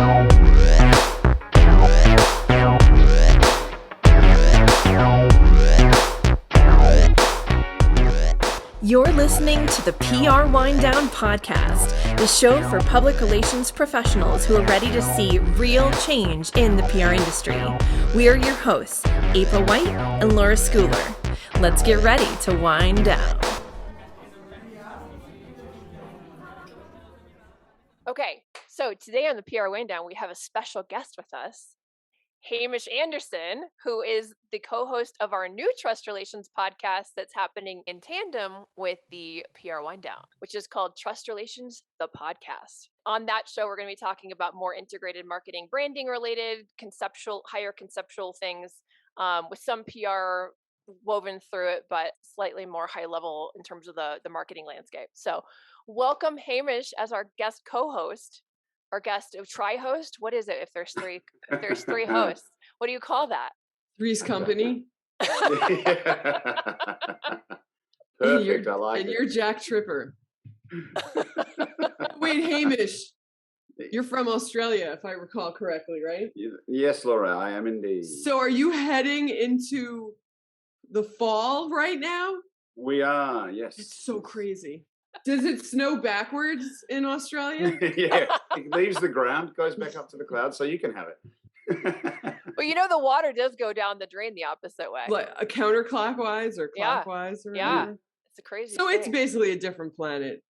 You're listening to the PR Wind Down podcast, the show for public relations professionals who are ready to see real change in the PR industry. We are your hosts, April White and Laura Schooler. Let's get ready to wind down. Okay, so today on the PR Wind Down, we have a special guest with us, Hamish Anderson, who is the co-host of our new Trust Relations podcast that's happening in tandem with the PR Wind Down, which is called Trust Relations, the podcast. On that show, we're going to be talking about more integrated marketing, branding related, higher conceptual things with some PR woven through it, but slightly more high level in terms of the marketing landscape. So welcome Hamish as our guest co-host. Our guest tri-host. What is it if there's three hosts? What do you call that? Three's company. Perfect. I like it. And you're Jack Tripper. Wait, Hamish, you're from Australia, if I recall correctly, right? Yes, Laura, I am indeed. So are you heading into the fall right now? We are, yes. It's so crazy. Does it snow backwards in Australia? Yeah, it leaves the ground, goes back up to the clouds, so you can have it. Well, you know, the water does go down the drain the opposite way. Like a counterclockwise or clockwise? Or yeah. whatever? It's a crazy So thing. it's basically a different planet.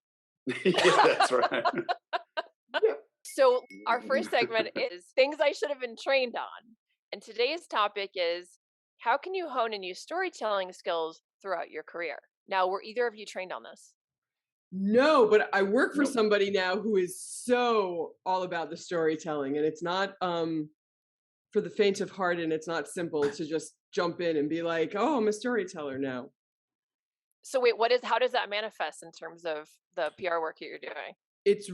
Yeah, that's right. Yeah. So our first segment is things I should have been trained on. And today's topic is, how can you hone and use storytelling skills throughout your career? Now, were either of you trained on this? No, but I work for somebody now who is so all about the storytelling, and it's not for the faint of heart, and it's not simple to just jump in and be like, oh, I'm a storyteller now. So wait, how does that manifest in terms of the PR work that you're doing? It's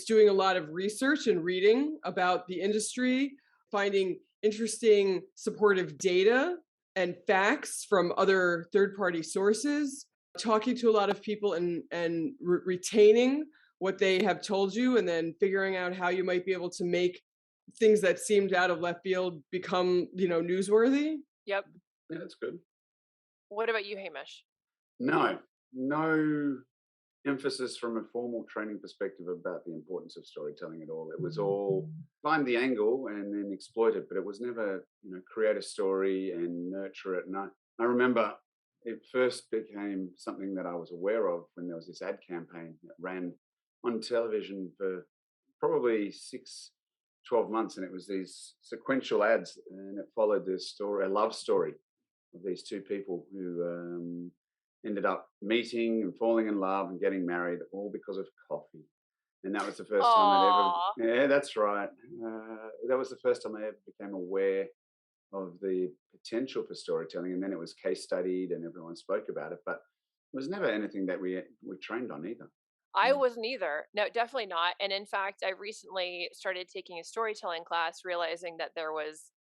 doing a lot of research and reading about the industry, finding interesting supportive data and facts from other third-party sources, talking to a lot of people and retaining what they have told you, and then figuring out how you might be able to make things that seemed out of left field become, newsworthy. Yep. Yeah, that's good. What about you, Hamish? No emphasis from a formal training perspective about the importance of storytelling at all. It was all find the angle and then exploit it, but it was never, create a story and nurture it. And I remember it first became something that I was aware of when there was this ad campaign that ran on television for probably 12 months. And it was these sequential ads, and it followed this story, a love story of these two people who ended up meeting and falling in love and getting married, all because of coffee. And that was the first time yeah, that's right. That was the first time I ever became aware of the potential for storytelling. And then it was case studied and everyone spoke about it, but it was never anything that we trained on either. I wasn't either. No, definitely not. And in fact, I recently started taking a storytelling class, realizing that there was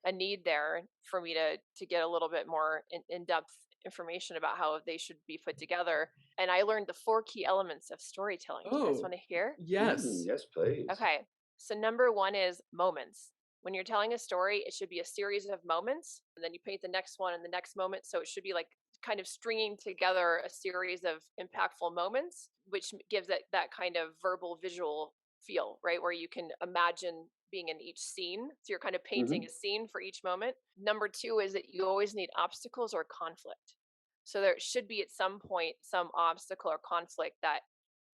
a need there for me to get a little bit more in-depth information about how they should be put together. And I learned the 4 key elements of storytelling. Do you guys want to hear? Yes. Yes, please. Okay. So number 1 is moments. When you're telling a story, it should be a series of moments, and then you paint the next one and the next moment. So it should be like kind of stringing together a series of impactful moments, which gives it that kind of verbal visual feel, right? Where you can imagine being in each scene. So you're kind of painting a scene for each moment. Number 2 is that you always need obstacles or conflict. So there should be at some point some obstacle or conflict that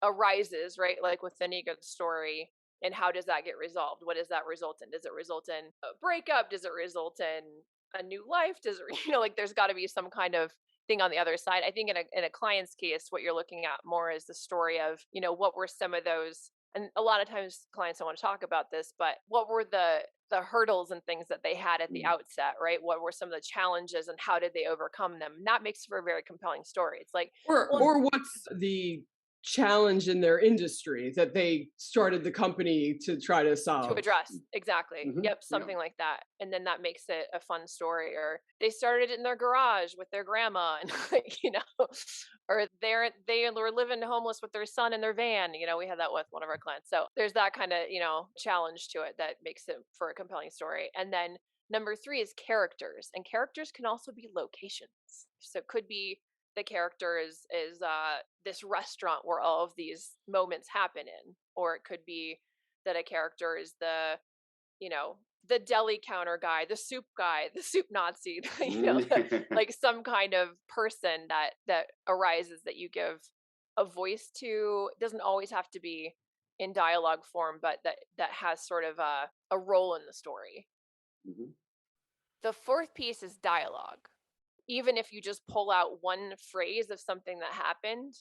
arises, right? Like within a good story. And how does that get resolved? What does that result in? Does it result in a breakup? Does it result in a new life? Does it, there's got to be some kind of thing on the other side. I think in a client's case, what you're looking at more is the story of, what were some of those, and a lot of times clients don't want to talk about this, but what were the hurdles and things that they had at the outset, right? What were some of the challenges and how did they overcome them? And that makes for a very compelling story. It's like, or what's the challenge in their industry that they started the company to try to solve. To address. Exactly. Mhm. Yep. Something like that. And then that makes it a fun story. Or they started it in their garage with their grandma and like, or they were living homeless with their son in their van. We had that with one of our clients. So there's that kind of, challenge to it that makes it for a compelling story. And then number 3 is characters. And characters can also be locations. So it could be the character is this restaurant where all of these moments happen in, or it could be that a character is the deli counter guy, the soup guy, the soup Nazi, like some kind of person that arises that you give a voice to. It doesn't always have to be in dialogue form, but that has sort of a role in the story. Mhm. The 4th piece is dialogue. Even if you just pull out one phrase of something that happened,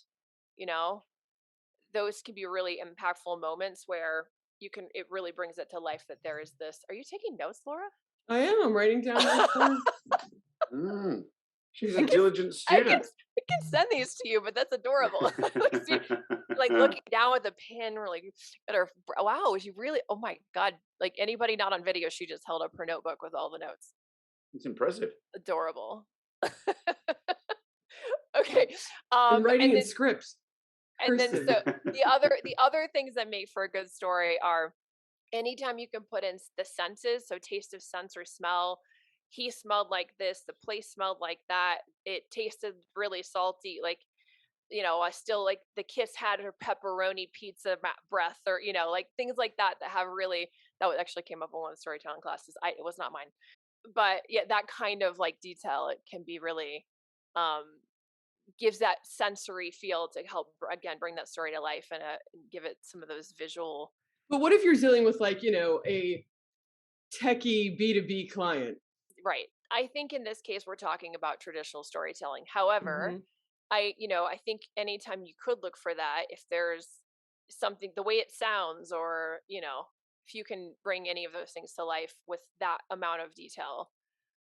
those can be really impactful moments where it really brings it to life that there is this. Are you taking notes, Laura? I am. I'm writing down She's a diligent student. I can send these to you, but that's adorable. like looking down with a pen, really at her. Wow, she really, oh my God. Like anybody not on video, she just held up her notebook with all the notes. It's impressive. Adorable. Okay. and writing and in then, scripts. and then Person. so the other things that make for a good story are anytime you can put in the senses, so taste of sense or smell. He smelled like this, the place smelled like that, it tasted really salty, like I still like the kiss had her pepperoni pizza breath, or like things like that have really, that actually came up in one of the storytelling classes. It was not mine, but yeah, that kind of like detail, it can be really gives that sensory feel to help again bring that story to life and give it some of those visual. But what if you're dealing with like, a techie B2B client? Right. I think in this case we're talking about traditional storytelling. However, Mhm. I think anytime you could look for that, if there's something, the way it sounds, or if you can bring any of those things to life with that amount of detail,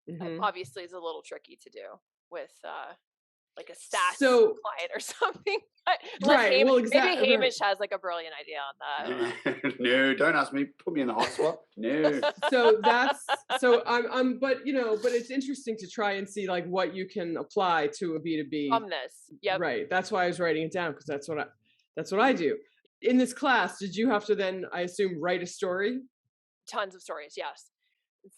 Mhm. obviously it's a little tricky to do with like a SaaS So client or something. But right. Well, maybe exactly. Right. Hamish has like a brilliant idea on that. I don't know. No, don't ask me. Put me in the hot spot. No. So I'm but it's interesting to try and see like what you can apply to a B2B. From this. Yep. Right. That's why I was writing it down, because that's what I do. In this class, did you have to then, I assume, write a story? Tons of stories, yes.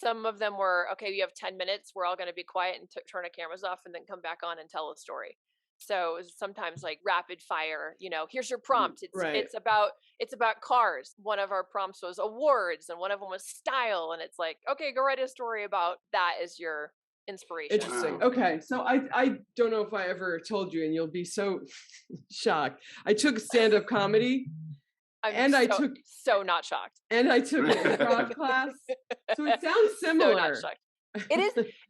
Some of them were, okay, you have 10 minutes, we're all going to be quiet and turn our cameras off and then come back on and tell a story. So it was sometimes like rapid fire, here's your prompt. Right. It's about cars. One of our prompts was awards and one of them was style, and it's like, okay, go write a story about that as your inspiration. Interesting. Wow. Okay. So I don't know if I ever told you, and you'll be so shocked. I took stand-up comedy. I took so not shocked. And I took an improv class. So it sounds similar. So not shocked.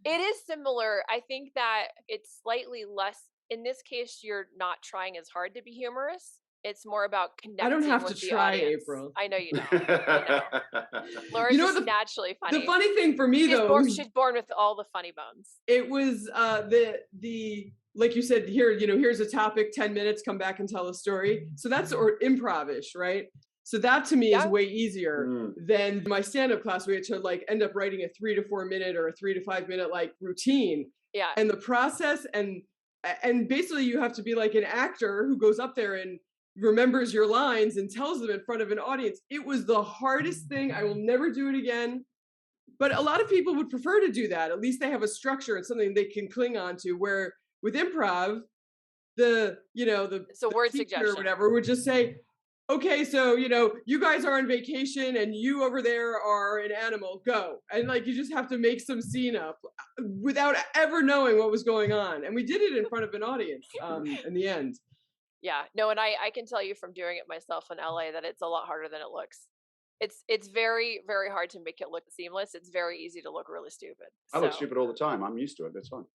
It is similar. I think that it's slightly less, in this case, you're not trying as hard to be humorous. It's more about connecting. I don't have with to the try, audience. April. I know you don't. I know. Laura's just naturally funny. The funny thing for me, she's born with all the funny bones. It was the like you said, here's a topic, 10 minutes, come back and tell a story. So that's improv-ish, right? So that to me is way easier than my stand-up class. We had to like end up writing a 3 to 4 minute or a 3 to 5 minute like routine. Yeah. And the process and basically you have to be like an actor who goes up there and remembers your lines and tells them in front of an audience. It was the hardest thing. I will never do it again. But a lot of people would prefer to do that. At least they have a structure and something they can cling on to, where with improv, the word teacher suggestion or whatever would just say, okay, so you guys are on vacation and you over there are an animal, go. And like you just have to make some scene up without ever knowing what was going on. And we did it in front of an audience in the end. Yeah, no, and I can tell you from doing it myself in LA that it's a lot harder than it looks. It's very, very hard to make it look seamless. It's very easy to look really stupid. I look stupid all the time. I'm used to it. That's fine.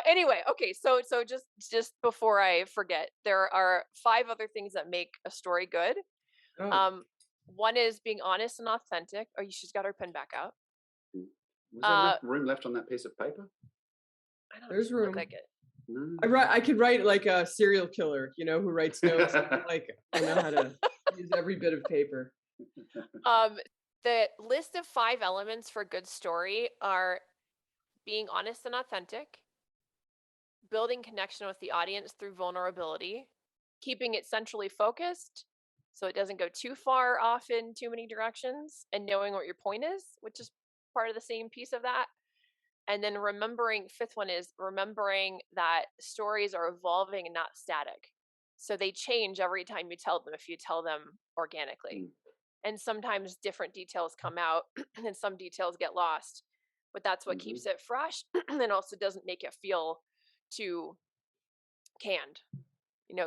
Anyway, okay, so just before I forget, there are 5 other things that make a story good. Oh. One is being honest and authentic. Oh, she's got her pen back out. Was there enough room left on that piece of paper? I don't There's room. look like it. I could write like a serial killer, who writes notes. Like I know how to use every bit of paper. The list of 5 elements for good story are being honest and authentic, building connection with the audience through vulnerability, keeping it centrally focused so it doesn't go too far off in too many directions, and knowing what your point is, which is part of the same piece of that. And then fifth one is remembering that stories are evolving and not static. So they change every time you tell them if you tell them organically. And sometimes different details come out and some details get lost, but that's what keeps it fresh and also doesn't make it feel too canned.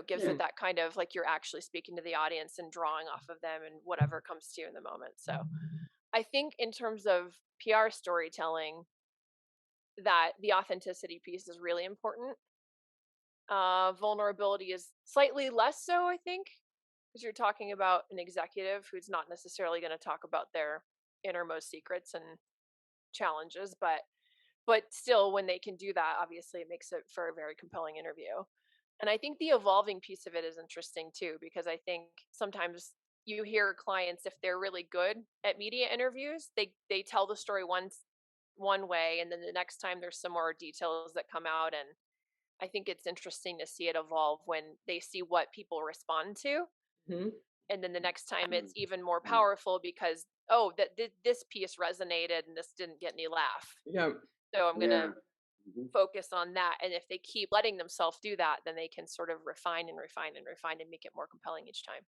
Gives it that kind of like you're actually speaking to the audience and drawing off of them and whatever comes to you in the moment. So I think in terms of PR storytelling, that the authenticity piece is really important. Vulnerability is slightly less so, I think, because you're talking about an executive who's not necessarily going to talk about their innermost secrets and challenges, but still, when they can do that, obviously it makes it for a very compelling interview. And I think the evolving piece of it is interesting too, because I think sometimes you hear clients, if they're really good at media interviews, they tell the story one way, and then the next time there's some more details that come out. And I think it's interesting to see it evolve when they see what people respond to. And then the next time it's even more powerful because, this piece resonated and this didn't get any laugh. Yeah. So I'm going to focus on that. And if they keep letting themselves do that, then they can sort of refine and refine and refine and make it more compelling each time.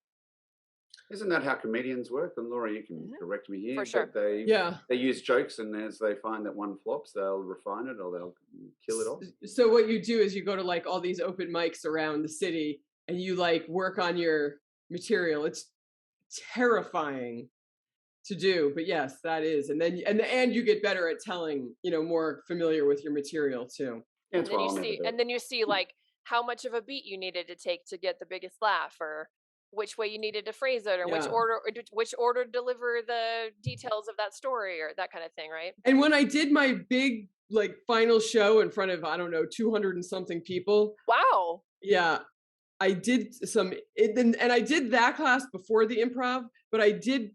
Isn't that how comedians work? And Laura, you can correct me here. For sure. They use jokes, and as they find that one flops, they'll refine it or they'll kill it off. So what you do is you go to like all these open mics around the city and you like work on your material. It's terrifying to do, but yes, that is. And then and you get better at telling, more familiar with your material too. And then you see like how much of a beat you needed to take to get the biggest laugh, or which way you needed to phrase it, or which order to deliver the details of that story, or that kind of thing, right? And when I did my big like final show in front of 200 and something people. Wow. Yeah, I did and I did that class before the improv, but I did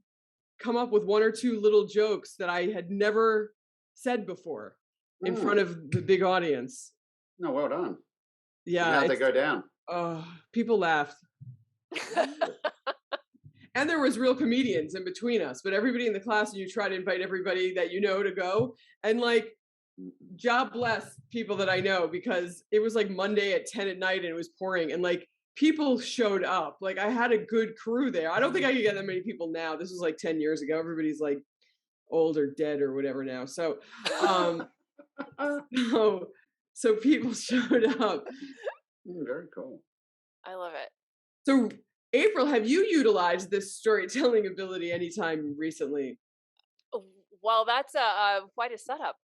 come up with 1 or 2 little jokes that I had never said before in front of the big audience. No, well done. Yeah. How'd they go down? People laughed. And there was real comedians in between us, but everybody in the class, and you try to invite everybody that you know to go. And like, God bless people that I know, because it was like Monday at 10 at night and it was pouring, and like people showed up. Like I had a good crew there. I don't think I could get that many people now. This was like 10 years ago. Everybody's like old or dead or whatever now. So, so people showed up. Very cool. I love it. So April, have you utilized this storytelling ability anytime recently? Well, that's quite a setup.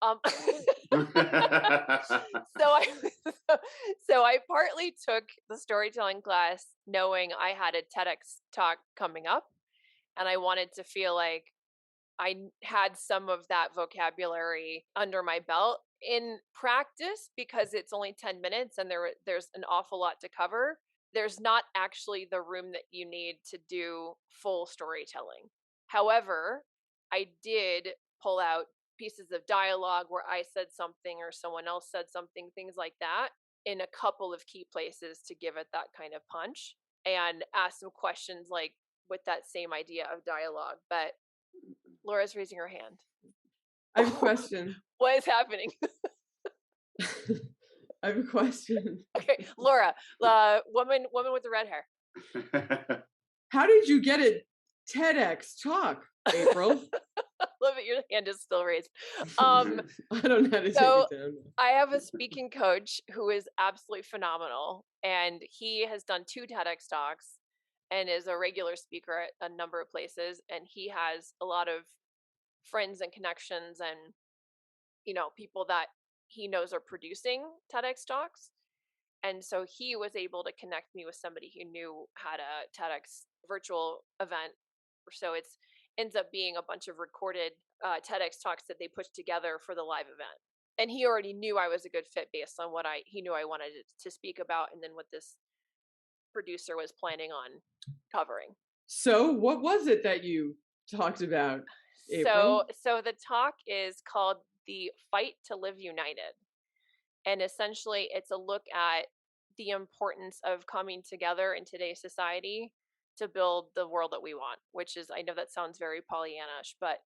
So I partly took the storytelling class knowing I had a TEDx talk coming up, and I wanted to feel like I had some of that vocabulary under my belt. In practice, because it's only 10 minutes and there's an awful lot to cover, there's not actually the room that you need to do full storytelling. However, I did pull out pieces of dialogue where I said something or someone else said something, things like that, in a couple of key places to give it that kind of punch, and ask some questions like with that same idea of dialogue. But Laura's raising her hand. I have a question. What is happening? I have a question. Okay, Laura, woman with the red hair. How did you get a TEDx talk, April? Love it. Your hand is still raised. I don't know how to take it down. I have a speaking coach who is absolutely phenomenal, and he has done 2 TEDx talks and is a regular speaker at a number of places. And he has a lot of friends and connections and, people that he knows are producing TEDx talks. And so he was able to connect me with somebody who knew had a TEDx virtual event. So it's ends up being a bunch of recorded TEDx talks that they put together for the live event. And he already knew I was a good fit based on what he knew I wanted to speak about, and then what this producer was planning on covering. So what was it that you talked about, April? So the talk is called The Fight to Live United. And essentially it's a look at the importance of coming together in today's society to build the world that we want, which is, I know that sounds very Pollyannish, but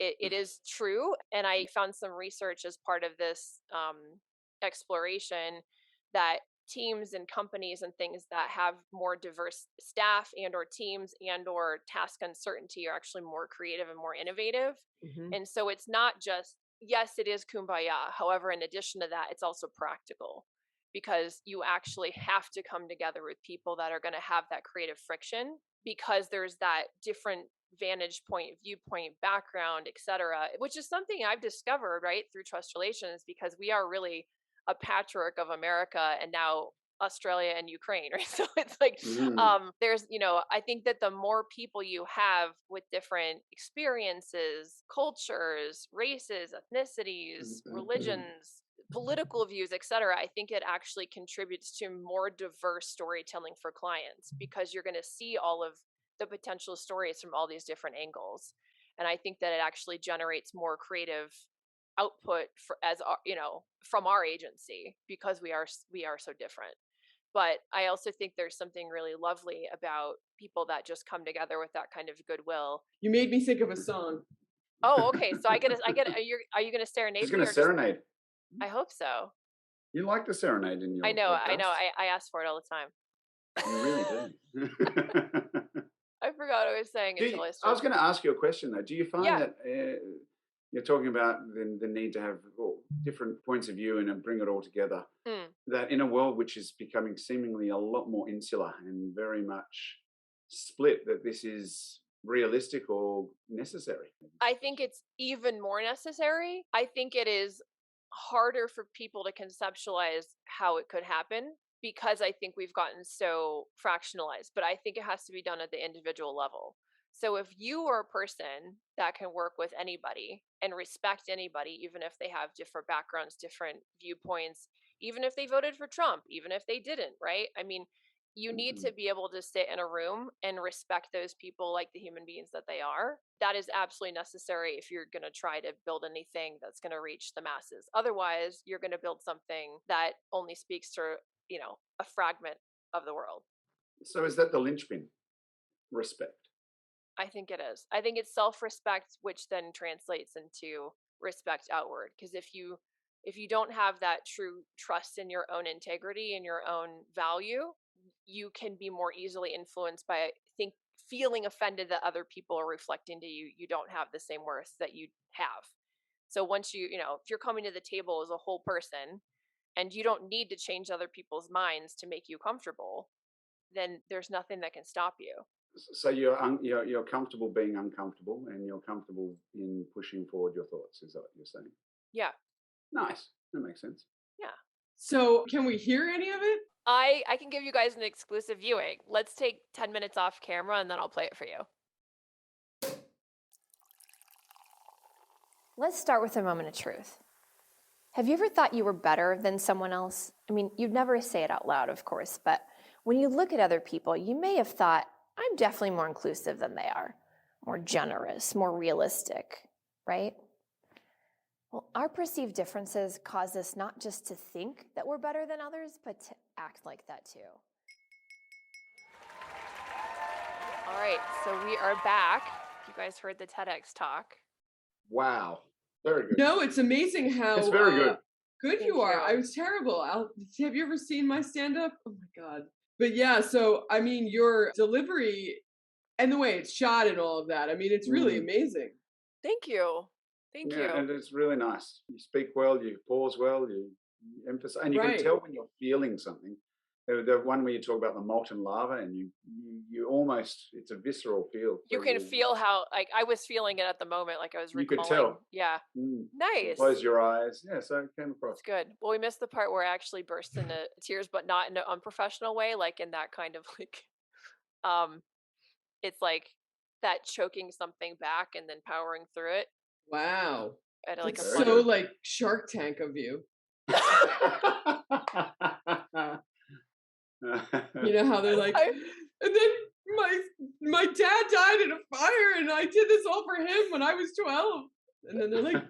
it is true. And I found some research as part of this exploration that teams and companies and things that have more diverse staff and or teams and or task uncertainty are actually more creative and more innovative. Mhm. And so it's not just, yes, it is kumbaya. However, in addition to that, it's also practical, because you actually have to come together with people that are going to have that creative friction, because there's that different vantage point, viewpoint, background, etc., which is something I've discovered, right, through trust relations, because we are really a patchwork of America and now Australia and Ukraine, right? So it's like, there's, I think that the more people you have with different experiences, cultures, races, ethnicities, religions, political views, etc., I think it actually contributes to more diverse storytelling for clients, because you're going to see all of the potential stories from all these different angles. And I think that it actually generates more creative output from our agency, because we are so different. But I also think there's something really lovely about people that just come together with that kind of goodwill. You made me think of a song. Oh, okay. So are you going to serenade She's me going to or just, serenade. I hope so. You like to serenade in your I know. podcast. I ask for it all the time. You really do. I forgot what I was saying until I I was started. going to ask you a question though. Do you find Yeah. that you're talking about the need to have different points of view and bring it all together? That in a world which is becoming seemingly a lot more insular and very much split, that this is realistic or necessary? I think it's even more necessary. I think it is harder for people to conceptualize how it could happen, because I think we've gotten so fractionalized, but I think it has to be done at the individual level. So if you are a person that can work with anybody and respect anybody, even if they have different backgrounds, different viewpoints, even if they voted for Trump, even if they didn't, right? I mean, you need to be able to sit in a room and respect those people like the human beings that they are. That is absolutely necessary if you're going to try to build anything that's going to reach the masses. Otherwise, you're going to build something that only speaks to, a fragment of the world. So is that the linchpin? Respect. I think it is. I think it's self-respect, which then translates into respect outward. Because if you don't have that true trust in your own integrity and your own value, you can be more easily influenced by feeling offended that other people are reflecting to you don't have the same worth that you have. So once if you're coming to the table as a whole person and you don't need to change other people's minds to make you comfortable, then there's nothing that can stop you. So you're comfortable being uncomfortable, and you're comfortable in pushing forward your thoughts. Is that what you're saying? Yeah. Nice. That makes sense. Yeah. So can we hear any of it? I can give you guys an exclusive viewing. Let's take 10 minutes off camera and then I'll play it for you. Let's start with a moment of truth. Have you ever thought you were better than someone else? I mean, you'd never say it out loud, of course, but when you look at other people, you may have thought, I'm definitely more inclusive than they are, more generous, more realistic, right? Well, our perceived differences cause us not just to think that we're better than others, but to act like that too. All right, so we are back. You guys heard the TEDx talk. Wow. Very good. No, it's amazing how It's very good. Good you are. I was terrible. Have you ever seen my stand-up? Oh my God. But yeah, so I mean, your delivery and the way it's shot and all of that, I mean, it's really amazing. Thank you. Thank you. And it's really nice. You speak well, you pause well, you emphasize, and you can tell when you're feeling something. The one where you talk about the molten lava, and you almost, it's a visceral feel. You can feel how, like, I was feeling it at the moment, like I was recalling. You could tell. Yeah. Nice. Close your eyes. Yeah, so it came across. It's good. Well, we missed the part where I actually burst into tears, but not in an unprofessional way, like in that kind of like, it's like that choking something back and then powering through it. Wow. at like a That's funny. so like Shark Tank of you. You know how they're like, and then my dad died in a fire, and I did this all for him when I was 12. And then they're like,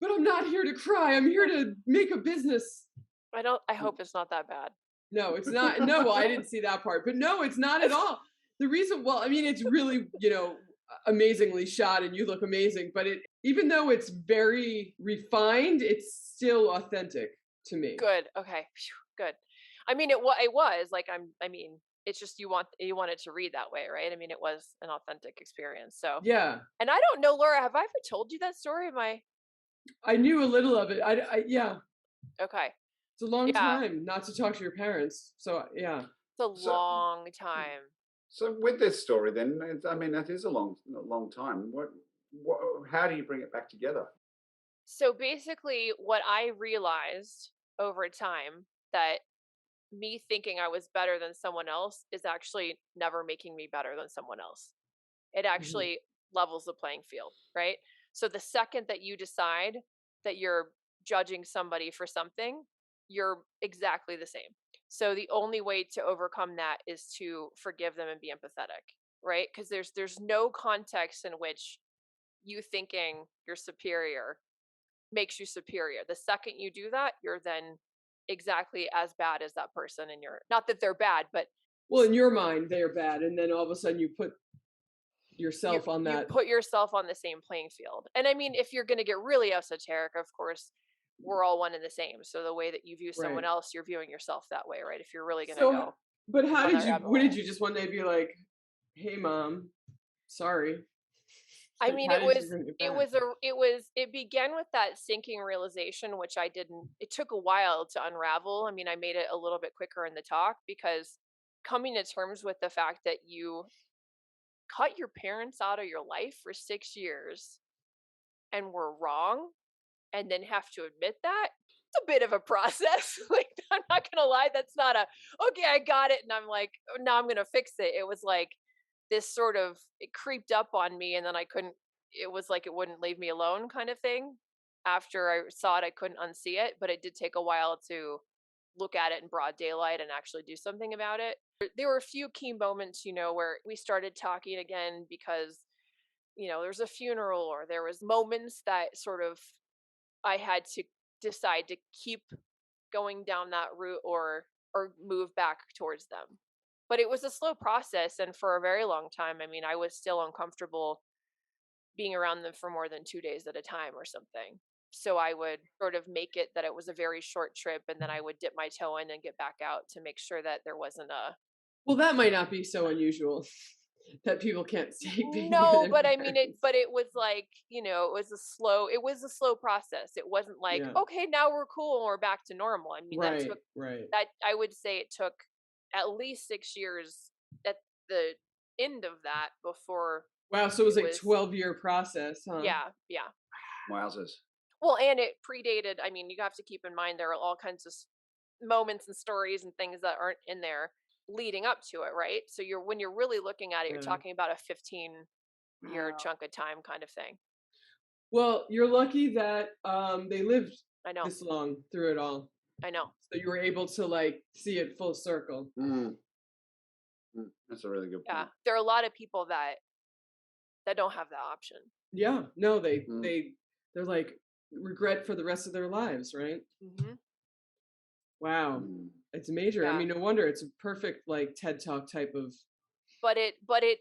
but I'm not here to cry. I'm here to make a business. I hope it's not that bad. No, it's not. No, well, I didn't see that part, but no, it's not at all. The reason, well, I mean, it's really, amazingly shot and you look amazing, but even though it's very refined, it's still authentic to me. Good. Okay. Phew, good. I mean, it was like, it's just you want it to read that way, right? I mean, it was an authentic experience. So Yeah. And I don't know, Laura, have I ever told you that story? I knew a little of it. Yeah. Okay. It's a long Yeah. time not to talk to your parents. So yeah. It's a long time. So with this story, then, that is a long time. How do you bring it back together? So basically, what I realized over time, that me thinking I was better than someone else is actually never making me better than someone else. It actually levels the playing field, right? So the second that you decide that you're judging somebody for something, you're exactly the same. So the only way to overcome that is to forgive them and be empathetic, right? Because there's no context in which you thinking you're superior makes you superior. The second you do that, you're then exactly as bad as that person, and you're not that they're bad, but well, in your mind they're bad, and then all of a sudden you put yourself on that. You put yourself on the same playing field. And I mean, if you're going to get really esoteric, of course, we're all one and the same. So the way that you view someone else, you're viewing yourself that way, right? If you're really going to go. But what did you just one day be like, hey mom, sorry? I mean, it began with that sinking realization, which it took a while to unravel. I mean, I made it a little bit quicker in the talk, because coming to terms with the fact that you cut your parents out of your life for 6 years and were wrong, and then have to admit that, it's a bit of a process. Like, I'm not gonna lie, that's not okay, I got it, and I'm like, oh, now I'm gonna fix it. It was like this sort of, it creeped up on me, and then it was like it wouldn't leave me alone kind of thing. After I saw it, I couldn't unsee it, but it did take a while to look at it in broad daylight and actually do something about it. There were a few key moments, where we started talking again, because there's a funeral, or there was moments that sort of I had to decide to keep going down that route, or move back towards them. But it was a slow process, and for a very long time, I mean, I was still uncomfortable being around them for more than 2 days at a time or something. So I would sort of make it that it was a very short trip, and then I would dip my toe in and get back out to make sure that there wasn't a. Well, that might not be so unusual that people can't stay. No, but I mean it. But it was like, it was a slow process. It wasn't like, okay, now we're cool and we're back to normal. I mean, that I would say it took at least 6 years at the end of that before. Wow, so it was like 12-year process, huh? Yeah. Wowzers. Well, and it predated. I mean, you have to keep in mind there are all kinds of moments and stories and things that aren't in there leading up to it, right? So when you're really looking at it, you're talking about a 15-year chunk of time kind of thing. Well, you're lucky that they lived this long through it all. I know. So you were able to like see it full circle. That's a really good point. Yeah, there are a lot of people that don't have that option. Yeah, no, they're like regret for the rest of their lives, right? Wow. It's major. I mean, no wonder it's a perfect like TED Talk type of. But it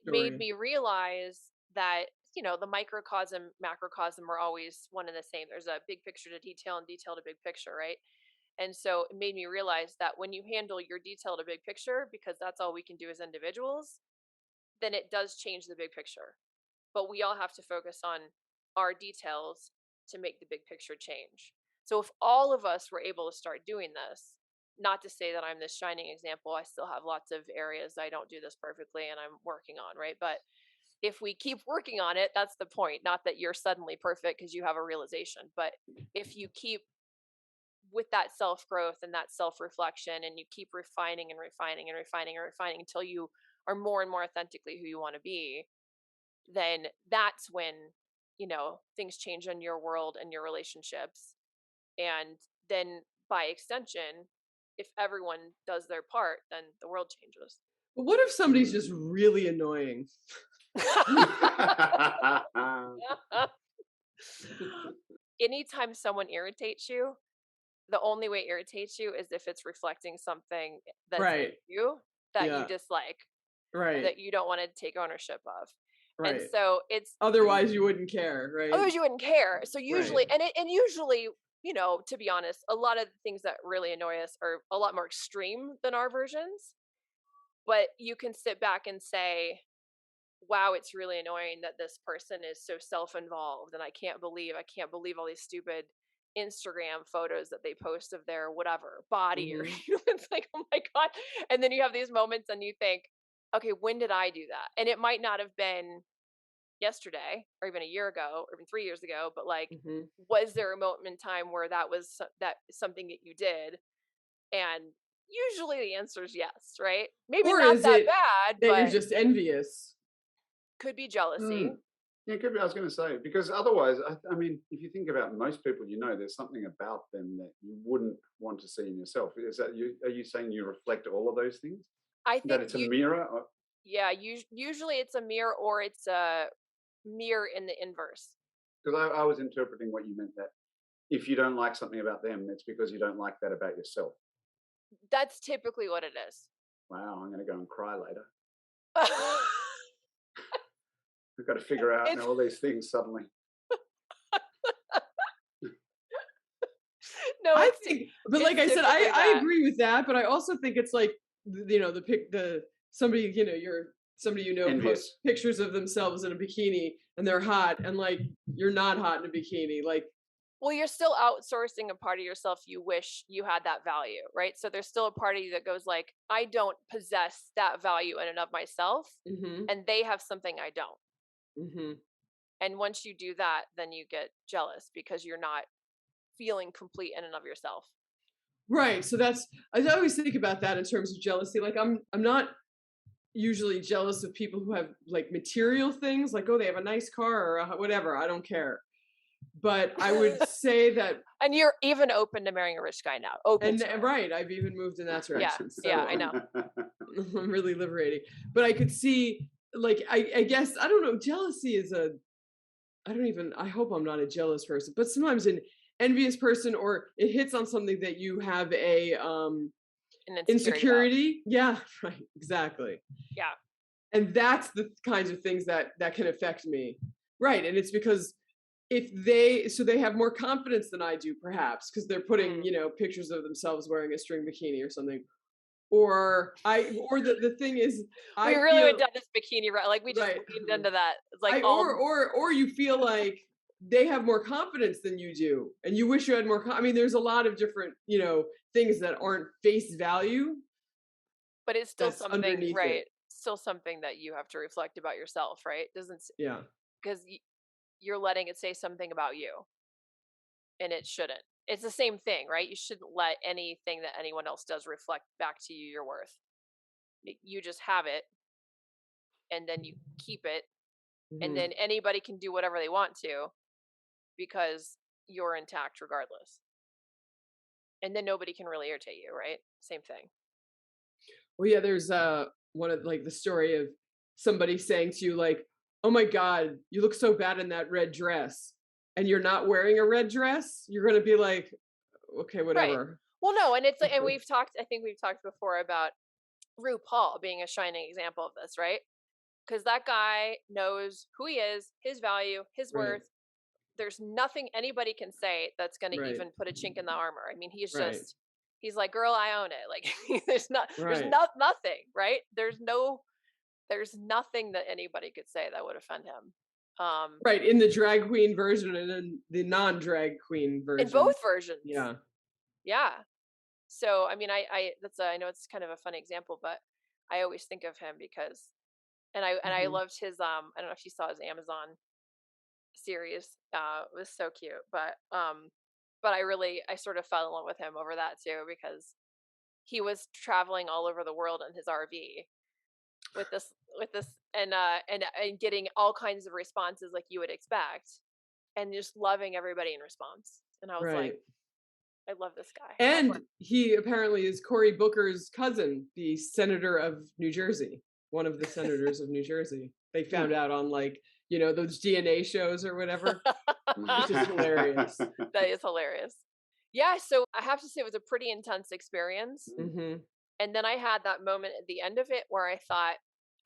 made me realize that the microcosm, macrocosm are always one and the same. There's a big picture to detail and detail to big picture, right? And so it made me realize that when you handle your detail to big picture, because that's all we can do as individuals, then it does change the big picture. But we all have to focus on our details to make the big picture change. So if all of us were able to start doing this, not to say that I'm this shining example, I still have lots of areas I don't do this perfectly and I'm working on, right? But if we keep working on it, that's the point. Not that you're suddenly perfect because you have a realization, but if you keep with that self-growth and that self-reflection, and you keep refining and refining and refining and refining until you are more and more authentically who you want to be, then that's when things change in your world and your relationships. And then by extension, if everyone does their part, then the world changes. But what if somebody's just really annoying? Anytime someone irritates you, the only way it irritates you is if it's reflecting something that's in Right. you that you Yeah. dislike, Right. that you don't want to take ownership of. And Right. so it's Otherwise you wouldn't care, right? otherwise you wouldn't care. So usually, Right. and usually, to be honest, a lot of the things that really annoy us are a lot more extreme than our versions. But you can sit back and say, wow, it's really annoying that this person is so self-involved, and I can't believe all these stupid Instagram photos that they post of their whatever body, or Mhm. it's like, oh my God. And then you have these moments and you think, okay, when did I do that? And it might not have been yesterday or even a year ago or even 3 years ago, but like, Mhm. was there a moment in time where that was that something that you did? And usually the answer is yes, right? Maybe Or not is that it bad, that you're but just envious? could be jealousy. Mm. Yeah, could be. I was going to say, because otherwise, I mean, if you think about most people, there's something about them that you wouldn't want to see in yourself. Is that you? Are you saying you reflect all of those things? I That think it's a mirror? yeah, usually it's a mirror, or it's a mirror in the inverse. Because I was interpreting what you meant, that if you don't like something about them, it's because you don't like that about yourself. That's typically what it is. Wow, I'm going to go and cry later. I've got to figure out It's all these things suddenly. no, I it's think, but it's like I said, typically I that. agree with that, but I also think it's like, somebody, somebody posts Envious. pictures of themselves in a bikini and they're hot, and like you're not hot in a bikini. Like, Well, you're still outsourcing a part of yourself you wish you had that value, right? So there's still a part of you that goes like, I don't possess that value in and of myself, mhm, and they have something I don't. mhm. And once you do that, then you get jealous because you're not feeling complete in and of yourself. Right. So I always think about that in terms of jealousy. Like I'm not usually jealous of people who have like material things, like, oh, they have a nice car or whatever. I don't care. But I would say that, And you're even open to marrying a rich guy now. Open to it. right, I've even moved in that Yeah. direction. Yeah, So I know. I'm really liberating. But I could see, like, I guess, I don't know, jealousy is I hope I'm not a jealous person, but sometimes an envious person, or it hits on something that you have a An insecurity about. insecurity. Yeah, right, exactly. Yeah. And that's the kinds of things that can affect me. Right. And it's because they have more confidence than I do, perhaps, because they're putting, pictures of themselves wearing a string bikini or something. Or the thing is, We I really went feel down this bikini route. Like we just right. leaned into that. It's like I all or you feel like they have more confidence than you do, and you wish you had more. I mean, there's a lot of different, things that aren't face value but it's still that's something, underneath right? it. Still something that you have to reflect about yourself, right? Doesn't Yeah. because you're letting it say something about you, and it shouldn't. It's the same thing, right? You shouldn't let anything that anyone else does reflect back to you your worth. You just have it, and then you keep it, and Mhm. then anybody can do whatever they want to because you're intact regardless. And then nobody can really irritate you, right? Same thing. Well, yeah, there's one of like the story of somebody saying to you like, "Oh my God, you look so bad in that red dress," and you're not wearing a red dress. You're gonna be like, "Okay, Right. whatever." Well, no, and it's like, and I think we've talked before about RuPaul being a shining example of this, right? Because that guy knows who he is, his value, his Right. worth. There's nothing anybody can say that's going to Right. even put a chink in the armor. I mean, Right. he's like, girl, I own it. Like, there's Right. not nothing, right? There's nothing that anybody could say that would offend him. Right. In the drag queen version and in the non-drag queen In version. both versions. Yeah. Yeah. So, I mean, I know it's kind of a fun example, but I always think of him because, and I Mhm. loved his, I don't know if you saw his Amazon series. It was so cute, but I sort of fell in love with him over that too, because he was traveling all over the world in his RV with this, and getting all kinds of responses like you would expect. and just loving everybody in response. And I was Right. like, I love this guy. And he apparently is Cory Booker's cousin, the senator of New Jersey, one of the senators of New Jersey. They found out on like, those DNA shows or whatever, which is hilarious. That is hilarious. Yeah, so I have to say it was a pretty intense experience. Mm-hmm. And then I had that moment at the end of it where I thought,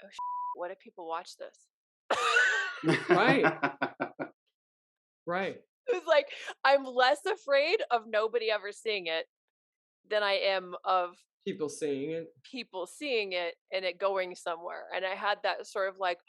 oh, what if people watch this? Right. Right. It was like, I'm less afraid of nobody ever seeing it than I am of people seeing it and it going somewhere. And I had that sort of like,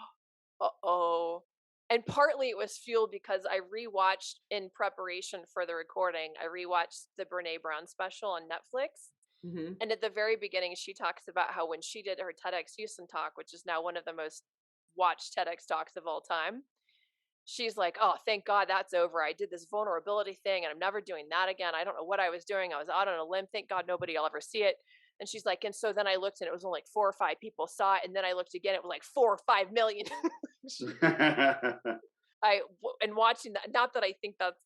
uh-oh. And partly it was fueled because I rewatched in preparation for the recording. I rewatched the Brene Brown special on Netflix. Mm-hmm. And at the very beginning, she talks about how when she did her TEDx Houston talk, which is now one of the most watched TEDx talks of all time, she's like, oh, thank God that's over. I did this vulnerability thing and I'm never doing that again. I don't know what I was doing. I was out on a limb. Thank God nobody will ever see it. And she's like, and so then I looked and it was only like 4 or 5 people saw it. And then I looked again, it was like 4 or 5 million. And watching that, not that I think that's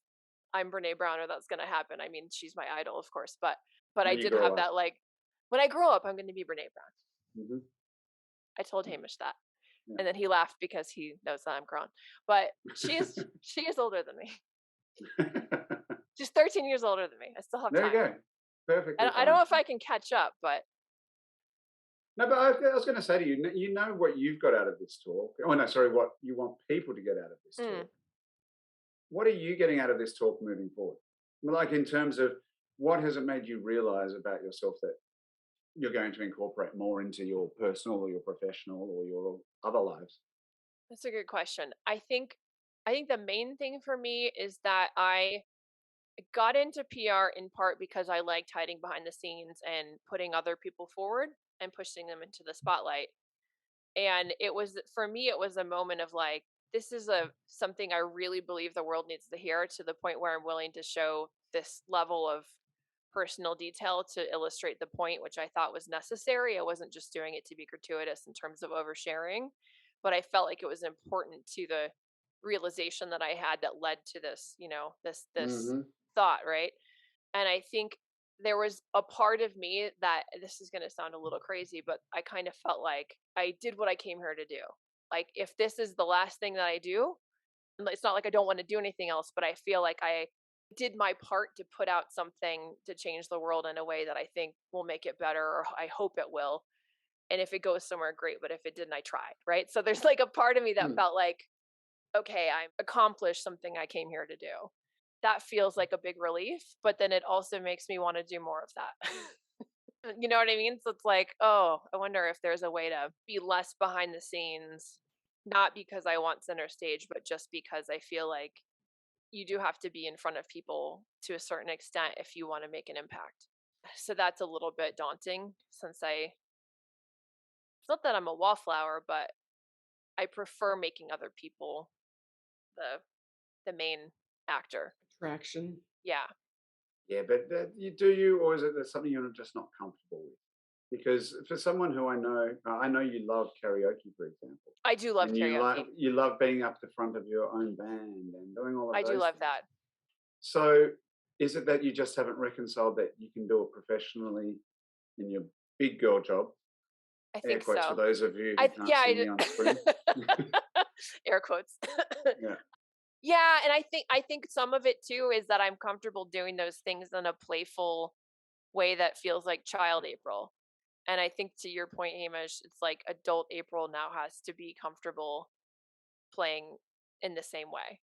I'm Brene Brown or that's going to happen. I mean, she's my idol, of course, but I did have that, like, when I grow up, I'm going to be Brene Brown. Mm-hmm. I told Hamish that. Yeah. And then he laughed because he knows that I'm grown. But she is older than me. She's 13 years older than me. I still have time. There you go. Perfect. I don't know if I can catch up, but. No, but I was going to say to you, you know what you've got out of this talk. Oh, no, sorry, what you want people to get out of this talk. What are you getting out of this talk moving forward? Like in terms of what has it made you realize about yourself that you're going to incorporate more into your personal or your professional or your other lives? That's a good question. I think the main thing for me is that I got into PR in part because I liked hiding behind the scenes and putting other people forward and pushing them into the spotlight. And it was, for me, it was a moment of like, this is something I really believe the world needs to hear, to the point where I'm willing to show this level of personal detail to illustrate the point, which I thought was necessary. I wasn't just doing it to be gratuitous in terms of oversharing, but I felt like it was important to the realization that I had that led to this, this Mm-hmm. thought, right? And I think there was a part of me that, this is going to sound a little crazy, but I kind of felt like I did what I came here to do. Like, if this is the last thing that I do, it's not like I don't want to do anything else, but I feel like I did my part to put out something to change the world in a way that I think will make it better, or I hope it will. And if it goes somewhere, great. But if it didn't, I tried, right? So there's like a part of me that felt like, okay, I accomplished something I came here to do. That feels like a big relief, but then it also makes me want to do more of that. You know what I mean? So it's like, oh, I wonder if there's a way to be less behind the scenes, not because I want center stage, but just because I feel like you do have to be in front of people to a certain extent if you want to make an impact. So that's a little bit daunting, since it's not that I'm a wallflower, but I prefer making other people the main actor. Attraction. Yeah. Yeah, but do you, or is it something you're just not comfortable with? Because for someone who I know you love karaoke, for example. I do love karaoke. You love being up the front of your own band and doing all of those. I do love things. that. So is it that you just haven't reconciled that you can do it professionally in your big girl job? I think so. For those of you who can't see me on screen. Air quotes. Yeah. Yeah, and I think some of it too is that I'm comfortable doing those things in a playful way that feels like child April. And I think, to your point, Hamish, it's like adult April now has to be comfortable playing in the same way.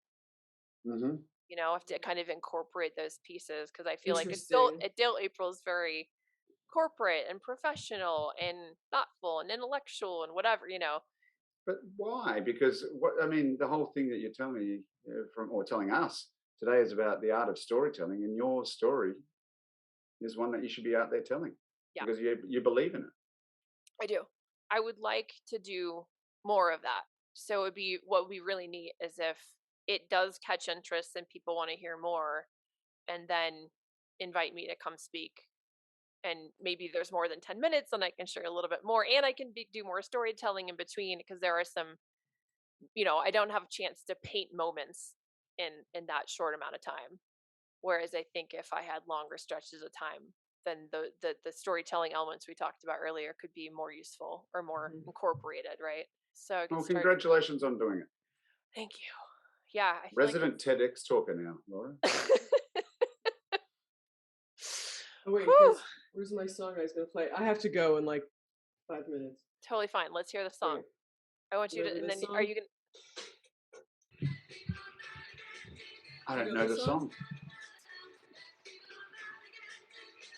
Mm-hmm. Have to kind of incorporate those pieces, because I feel like adult April is very corporate and professional and thoughtful and intellectual and whatever. But why? Because the whole thing that you're telling me telling us today is about the art of storytelling, and your story is one that you should be out there telling. Yeah. Because you believe in it. I do. I would like to do more of that. So what would be really neat is if it does catch interest and people want to hear more, and then invite me to come speak. And maybe there's more than 10 minutes and I can share a little bit more, and I can do more storytelling in between, because there are some, I don't have a chance to paint moments in that short amount of time. Whereas I think if I had longer stretches of time, then the storytelling elements we talked about earlier could be more useful or more incorporated, right? So I could Well, start. congratulations on doing it. Thank you. Yeah, I feel Resident TEDx talker now, Laura. Oh wait, Whew. where's my song I was gonna play? I have to go in like 5 minutes. Totally fine. Let's hear the song. Okay. I want you to, Remember and this then are song? you gonna? I don't You know this the song.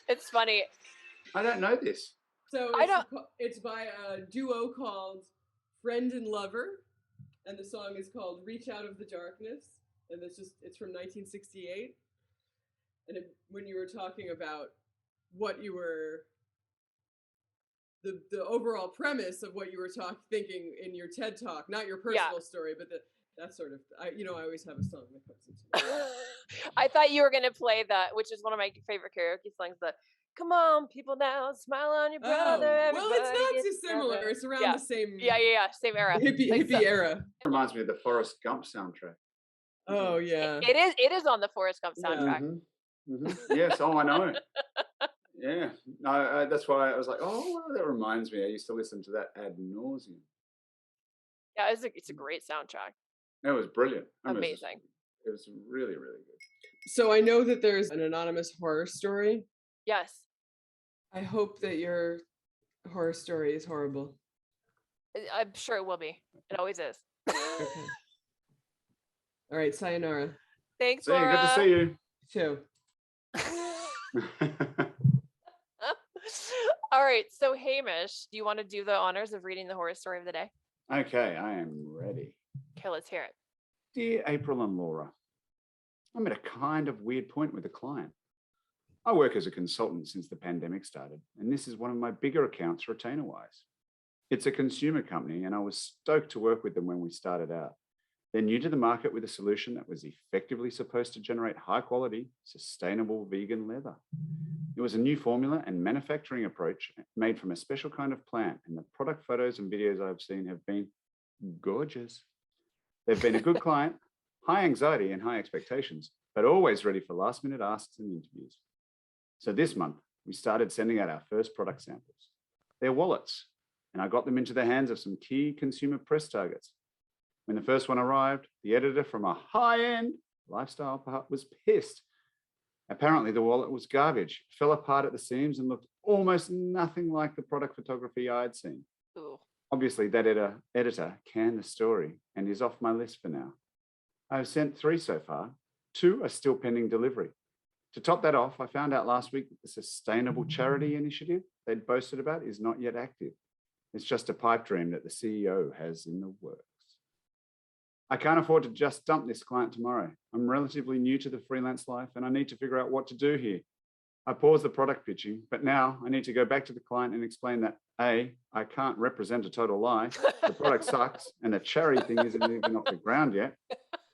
It's funny. I don't know this. So I don't. it's by a duo called Friend and Lover, and the song is called Reach Out of the Darkness, and it's from 1968. And when you were talking about what you were, the overall premise of what you were thinking in your TED talk, not your personal story, but that sort of, I always have a song that comes into mind. I thought you were gonna play that, which is one of my favorite karaoke songs. The "Come on, people now, smile on your brother." Well, it's Everybody not get too similar. together." It's around Yeah. the same Yeah. Same era. hippie era. Reminds me of the Forrest Gump soundtrack. Oh yeah. It is on the Forrest Gump soundtrack. Yes. Oh, I know. Yeah. No, that's why I was like, oh, well, that reminds me. I used to listen to that ad nauseum. Yeah, it's a great soundtrack. It was brilliant. Amazing. It was really, really good. So I know that there's an anonymous horror story. Yes. I hope that your horror story is horrible. I'm sure it will be. It always is. Okay. All right, sayonara. Thanks, See you. Laura. Good to see you. Too. All right. So, Hamish, do you want to do the honors of reading the horror story of the day? Okay, I am ready. Okay, let's hear it. Dear April and Laura, I'm at a kind of weird point with a client. I work as a consultant since the pandemic started, and this is one of my bigger accounts retainer-wise. It's a consumer company, and I was stoked to work with them when we started out. They're new to the market with a solution that was effectively supposed to generate high-quality, sustainable vegan leather. It was a new formula and manufacturing approach made from a special kind of plant, and the product photos and videos I've seen have been gorgeous. They've been a good client, high anxiety and high expectations, but always ready for last-minute asks and interviews. So this month, we started sending out our first product samples. They're wallets, and I got them into the hands of some key consumer press targets. When the first one arrived, the editor from a high-end lifestyle part was pissed. Apparently, the wallet was garbage, fell apart at the seams, and looked almost nothing like the product photography I had seen. Ooh. Obviously, that editor canned the story and is off my list for now. I've sent 3 so far. 2 are still pending delivery. To top that off, I found out last week that the sustainable charity initiative they'd boasted about is not yet active. It's just a pipe dream that the CEO has in the works. I can't afford to just dump this client tomorrow. I'm relatively new to the freelance life and I need to figure out what to do here. I paused the product pitching, but now I need to go back to the client and explain that A, I can't represent a total lie, the product sucks, and the charity thing isn't even off the ground yet.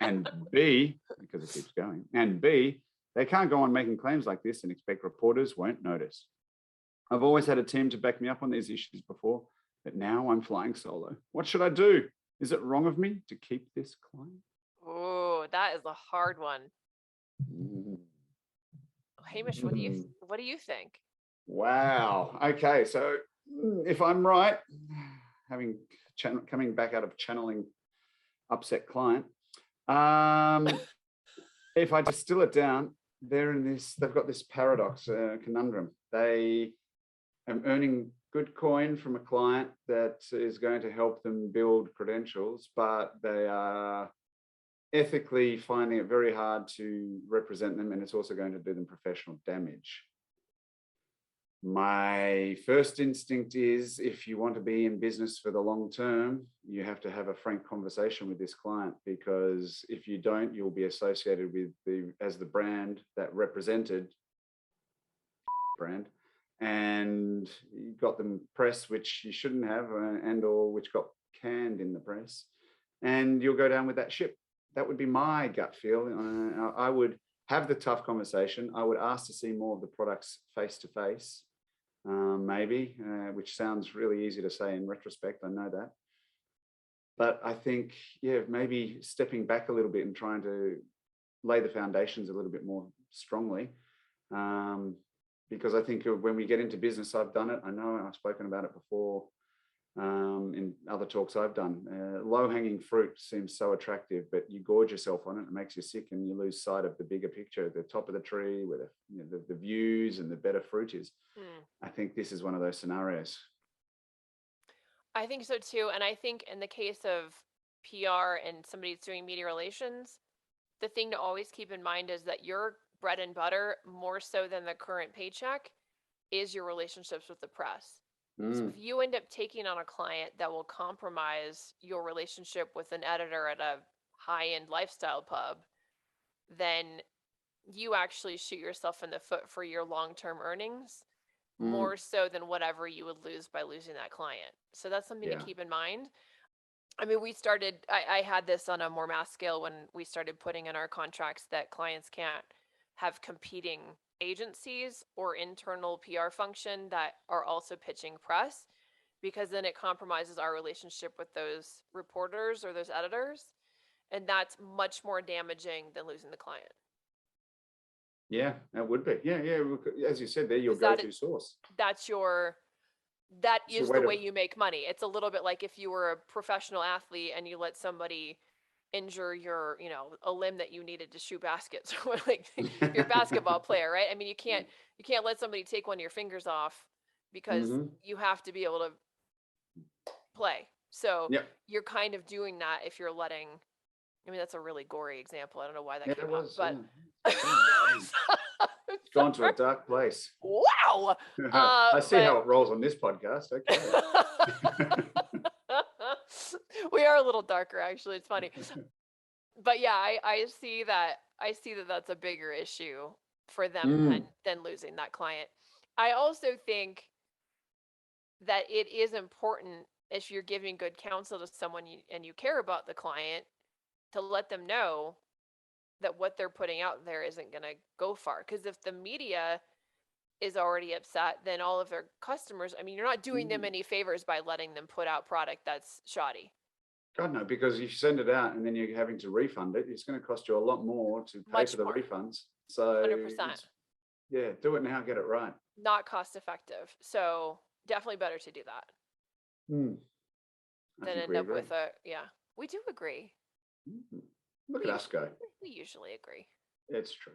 And B, because it keeps going, and B, they can't go on making claims like this and expect reporters won't notice. I've always had a team to back me up on these issues before, but now I'm flying solo. What should I do? Is it wrong of me to keep this client? Oh, that is a hard one. Hamish, what do you think? Wow. Okay, so if I'm right, coming back out of channeling upset client, if I distill it down, they've got this paradox, conundrum. They are earning good coin from a client that is going to help them build credentials, but they are ethically finding it very hard to represent them, and it's also going to do them professional damage. My first instinct is, if you want to be in business for the long term, you have to have a frank conversation with this client, because if you don't, you'll be associated with the brand that represented brand, and you got them press which you shouldn't have, and or which got canned in the press, and you'll go down with that ship. That would be my gut feel. I would have the tough conversation. I would ask to see more of the products face to face, maybe, which sounds really easy to say in retrospect. I know that. But I think, yeah, maybe stepping back a little bit and trying to lay the foundations a little bit more strongly. Because I think when we get into business, I've done it. I know I've spoken about it before in other talks I've done. Low-hanging fruit seems so attractive, but you gorge yourself on it. It makes you sick, and you lose sight of the bigger picture, the top of the tree, where the views and the better fruit is. I think this is one of those scenarios. I think so too. And I think in the case of PR and somebody that's doing media relations, the thing to always keep in mind is that your bread and butter, more so than the current paycheck, is your relationships with the press. So if you end up taking on a client that will compromise your relationship with an editor at a high-end lifestyle pub, then you actually shoot yourself in the foot for your long-term earnings, more so than whatever you would lose by losing that client. So that's something to keep in mind. I mean, I had this on a more mass scale when we started putting in our contracts that clients can't have competing agencies or internal PR function that are also pitching press, because then it compromises our relationship with those reporters or those editors. And that's much more damaging than losing the client. Yeah, that would be. Yeah. As you said, they're your go-to source. That is the way you make money. It's a little bit like if you were a professional athlete and you let somebody injure your, a limb that you needed to shoot baskets, or like your basketball player, right? I mean, you can't let somebody take one of your fingers off, because you have to be able to play. So you're kind of doing that if you're letting. I mean, that's a really gory example. I don't know why that came up, but gone to a dark place. Wow. I see how it rolls on this podcast. Okay. We are a little darker, actually. It's funny. But yeah, I see that that's a bigger issue for them than losing that client. I also think that it is important, if you're giving good counsel to someone and you care about the client, to let them know that what they're putting out there isn't going to go far. Because if the media is already upset, then all of their customers, I mean, you're not doing them any favors by letting them put out product that's shoddy. God, no, because if you send it out and then you're having to refund it, it's going to cost you a lot more to pay for the refunds. So 100%. Yeah, do it now, get it right. Not cost effective. So definitely better to do that than end up with we do agree. Look at us go. We usually agree. It's true.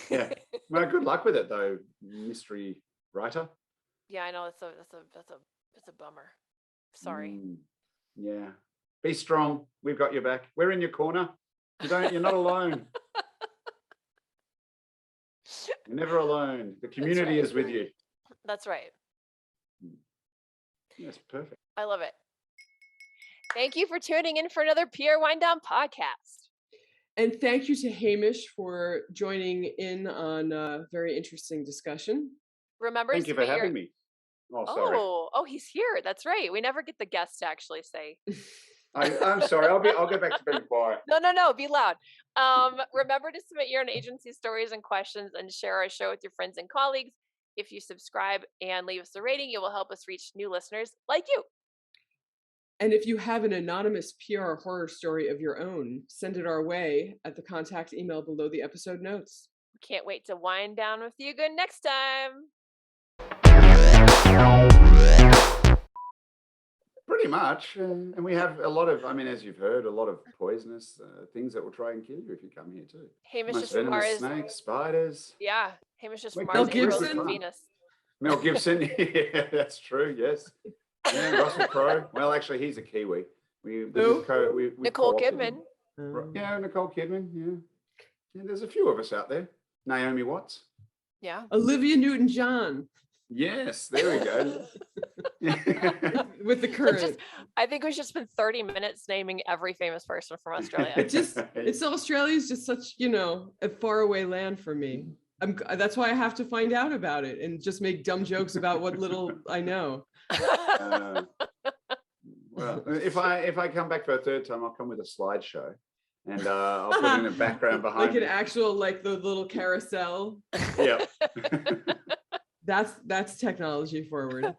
Yeah. Well, good luck with it though, mystery writer. Yeah, I know it's a bummer. Sorry. Yeah. Be strong. We've got your back. We're in your corner. You're not alone. You're never alone. The community is with you. That's right. That's perfect. I love it. Thank you for tuning in for another PR Wind Down podcast. And thank you to Hamish for joining in on a very interesting discussion. Remember, thank you for having me. Oh, sorry. Oh, he's here. That's right. We never get the guest to actually say. I'm sorry. I'll go back to being quiet. No. Be loud. Remember to submit your own agency stories and questions and share our show with your friends and colleagues. If you subscribe and leave us a rating, it will help us reach new listeners like you. And if you have an anonymous PR horror story of your own, send it our way at the contact email below the episode notes. Can't wait to wind down with you again next time. Pretty much. And we have a lot of, as you've heard, a lot of poisonous things that will try and kill you if you come here too. Hamish just Mars. Snakes, spiders. Yeah. Hamish just Mars Mel Gibson. and Venus. Mel Gibson. Yeah, that's true. Yes. Yeah, Russell Crowe. Well, actually, he's a Kiwi. Nicole Kidman. Yeah, Nicole Kidman. Yeah. There's a few of us out there. Naomi Watts. Yeah. Olivia Newton-John. Yes, there we go. With the current. I think we should spend 30 minutes naming every famous person from Australia. It's Australia's just such, a faraway land for me. That's why I have to find out about it and just make dumb jokes about what little I know. Well, if I come back for a third time, I'll come with a slideshow, and I'll put in a background behind. Like an actual, like the little carousel. Yeah. That's technology forward.